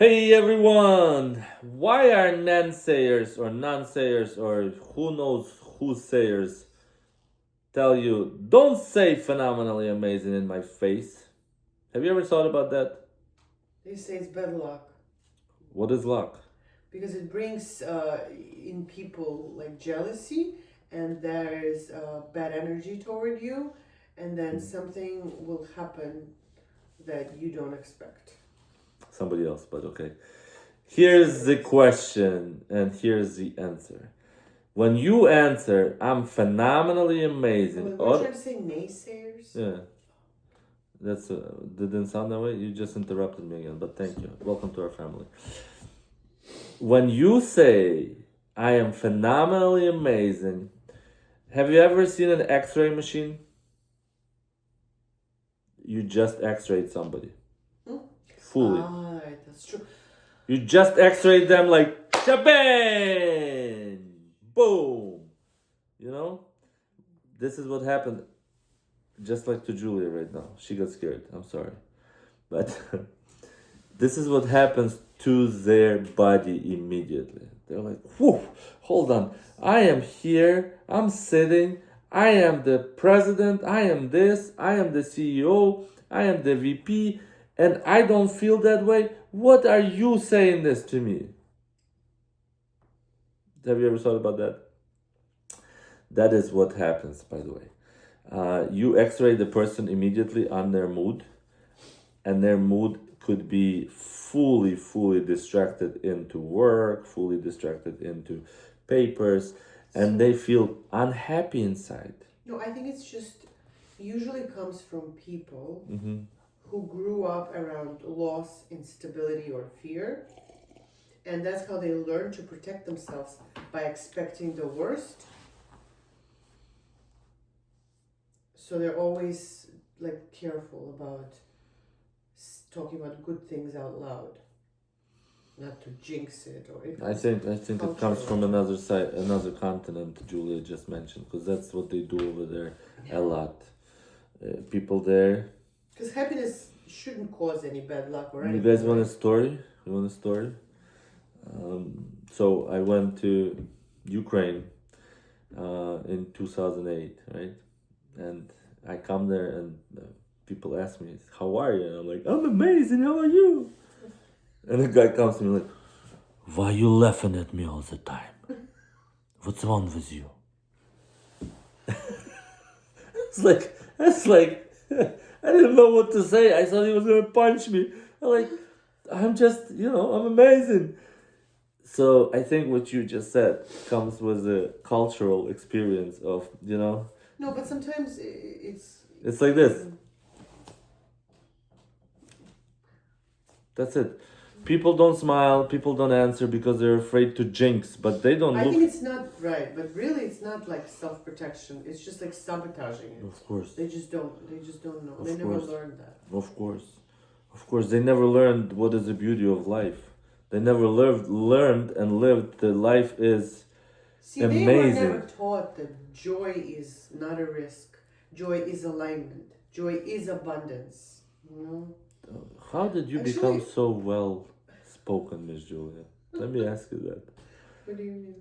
Hey everyone! Why are naysayers or non-sayers or who knows who sayers tell you don't say phenomenally amazing in my face? Have you ever thought about that? They say it's bad luck What is luck? because it brings in people like jealousy, and there is bad energy toward you, and then something will happen that you don't expect. Somebody else, but okay. Here's the question and here's the answer. When you answer, I'm phenomenally amazing, We're or trying to say naysayers. yeah, that's didn't sound that way. You just interrupted me again, but thank you. Welcome to our family. When you say I am phenomenally amazing, have you ever seen an X-ray machine? You just X-rayed somebody Hmm? fully. That's true. You just X-rayed them like shabang, boom. You know, this is what happened. Just like to Julia right now, she got scared. I'm sorry, but this is what happens to their body immediately. They're like, whew, hold on. I am here. I'm sitting. I am the president. I am this. I am the CEO. I am the VP. And I don't feel that way. What are you saying this to me? Have you ever thought about that? That is what happens, by the way. You x ray the person immediately on their mood, and their mood could be fully distracted into work, fully distracted into papers, and they feel unhappy inside. No, I think it's just usually comes from people Mm-hmm. who grew up around loss, instability, or fear, and that's how they learn to protect themselves by expecting the worst. So they're always like careful about talking about good things out loud, not to jinx it, or it I comes think I think it comes from culturally. another side, another continent. Julia just mentioned, because that's what they do over there a lot. People there. Because happiness shouldn't cause any bad luck or You guys anything, want a right? story? You want a story? So I went to Ukraine in 2008, right? And I come there and people ask me, "How are you?" And I'm like, "I'm amazing. How are you?" And the guy comes to me like, "Why you laughing at me all the time? What's wrong with you?" It's like I didn't know what to say. I thought he was gonna punch me. I'm like, I'm just, I'm amazing. So I think what you just said comes with the cultural experience of, No, but sometimes it's like this. That's it. People don't smile, people don't answer because they're afraid to jinx, but they don't I look. think it's not right, but really it's not like self protection. It's just like sabotaging it. Of course, They just don't know. They of never course, learned that. of course, of course. They never learned what is the beauty of life. They never learned and lived the life is See, they were never amazing. taught that joy is not a risk. Joy is alignment. Joy is abundance. You know? How did you become Actually, so well spoken, Miss Julia? Let me ask you that. what do you mean?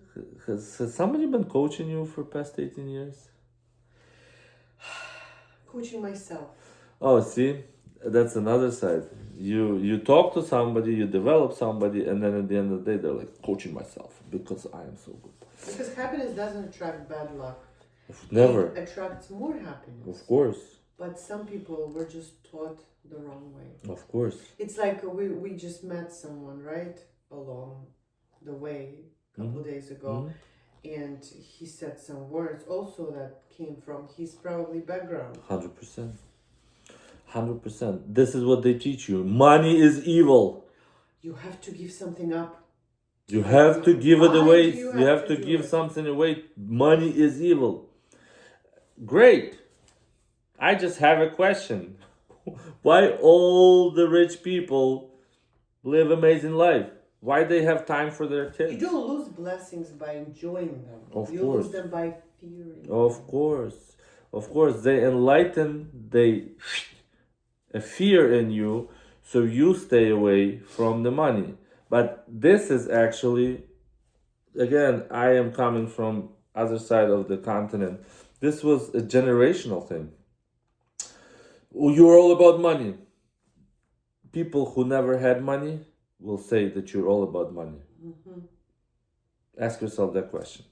Has somebody been coaching you for past 18 years? Coaching myself. Oh, see, that's another side. You talk to somebody, you develop somebody, and then at the end of the day, they're like coaching myself because I am so good. Because happiness doesn't attract bad luck. Never, It attracts more happiness. of course, But some people were just taught the wrong way. of course. It's like we just met someone, right? Along the way a couple of days ago. And he said some words also that came from his probably background. 100%. 100%. This is what they teach you. Money is evil. You have to give something up. You have to give it Why away. do you You have to do give it? something away. Money is evil. Great. I just have a question. Why all the rich people live amazing life? Why they have time for their You kids? don't lose blessings by enjoying them. Of You course. lose them by fearing. Of course. Of course. They enlighten, they a fear in you So you stay away from the money. But this is actually, again, I am coming from other side of the continent. This was a generational thing. You're all about money. People who never had money will say that you're all about money. Ask yourself that question.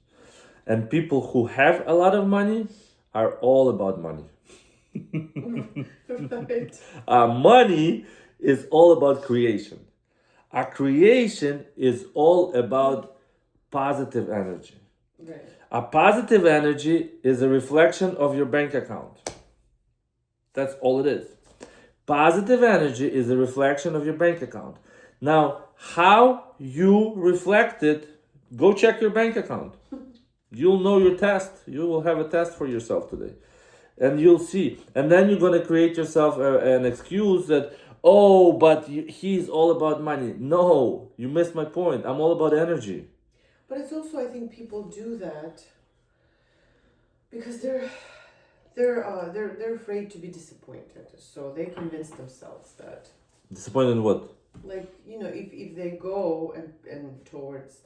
And people who have a lot of money are all about money. Right. Money is all about creation. Our creation is all about positive energy. Right. A positive energy is a reflection of your bank account. That's all it is. Positive energy is a reflection of your bank account. Now, how you reflect it, go check your bank account. You'll know your test. You will have a test for yourself today. And you'll see. And then you're going to create yourself an excuse that, oh, but he's all about money. No, you missed my point. I'm all about energy. But it's also, I think people do that because they're afraid to be disappointed. So they convince themselves that, Disappointed in what? like, if they go and towards,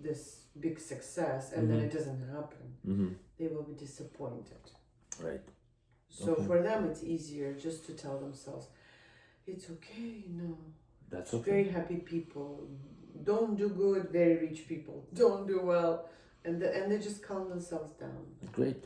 this big success and then it doesn't happen, they will be disappointed. Right. So for them, it's easier just to tell themselves, it's okay, That's okay. very happy people don't do good, very rich people don't do well, and they just calm themselves down. Great.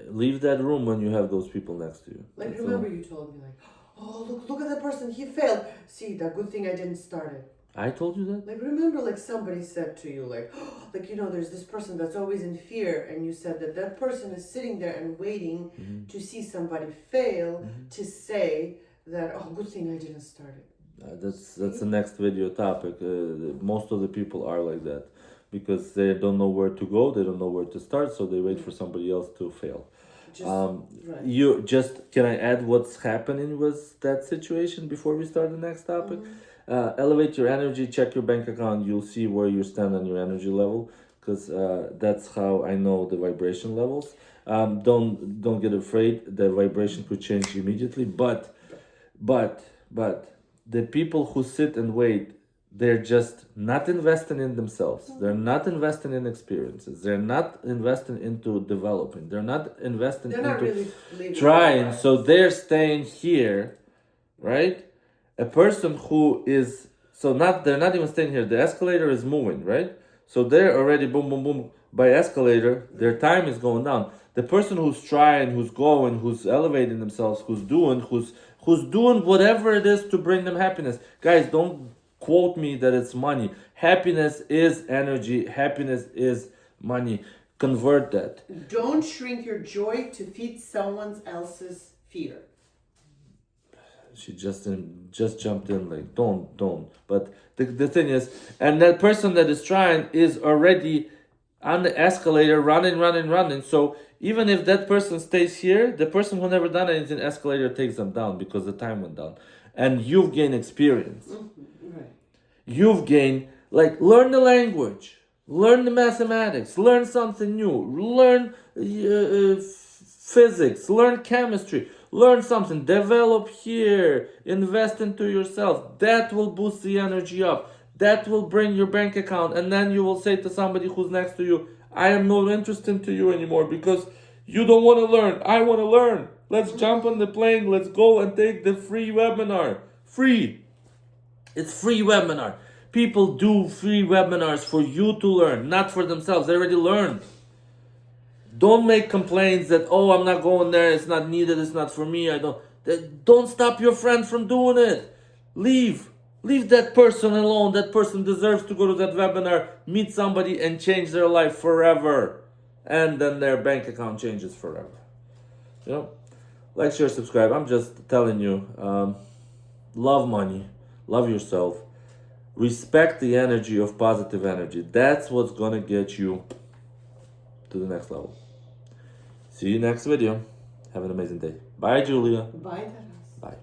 Leave that room when you have those people next to you. Like, remember you told me, like, oh, look at that person, he failed. See, that good thing I didn't start it. I told you that? Like, remember, like, somebody said to you, like, there's this person that's always in fear, and you said that person is sitting there and waiting to see somebody fail to say that, oh, good thing I didn't start it. That's the next video topic. Most of the people are like that because they don't know where to go, they don't know where to start, so they wait for somebody else to fail. Right. You just, can I add what's happening with that situation before we start the next topic? Elevate your energy, check your bank account, you'll see where you stand on your energy level, because that's how I know the vibration levels. Don't get afraid, the vibration could change immediately, but the people who sit and wait, they're just not investing in themselves. They're not investing in experiences. They're not investing into developing. They're not investing They're not into really living trying. their lives. So they're staying here, right? A person who is they're not even staying here. The escalator is moving, right? So they're already boom, boom, boom by escalator. Their time is going down. The person who's trying, who's going, who's elevating themselves, who's doing whatever it is to bring them happiness. Guys, don't quote me that it's money. Happiness is energy. Happiness is money. Convert that. Don't shrink your joy to feed someone else's fear. She just jumped in like don't. But the thing is, and that person that is trying is already on the escalator running. So even if that person stays here, the person who never done anything, escalator takes them down because the time went down. And you've gained experience. Right. You've gained, like, learn the language, learn the mathematics, learn something new, learn physics, learn chemistry, learn something, develop here, invest into yourself. That will boost the energy up. That will bring your bank account, and then you will say to somebody who's next to you, I am not interested to you anymore because you don't want to learn. I want to learn. Let's jump on the plane. Let's go and take the free webinar. Free. It's free webinar. People do free webinars for you to learn, not for themselves. They already learned. Don't make complaints that, oh, I'm not going there. It's not needed. It's not for me. Don't stop your friend from doing it. Leave that person alone. That person deserves to go to that webinar, meet somebody, and change their life forever. And then their bank account changes forever. Like, share, subscribe. I'm just telling you, love money, love yourself, respect the energy of positive energy. That's what's gonna get you to the next level. See you next video. Have an amazing day. Bye, Julia. Bye, Taras. Bye.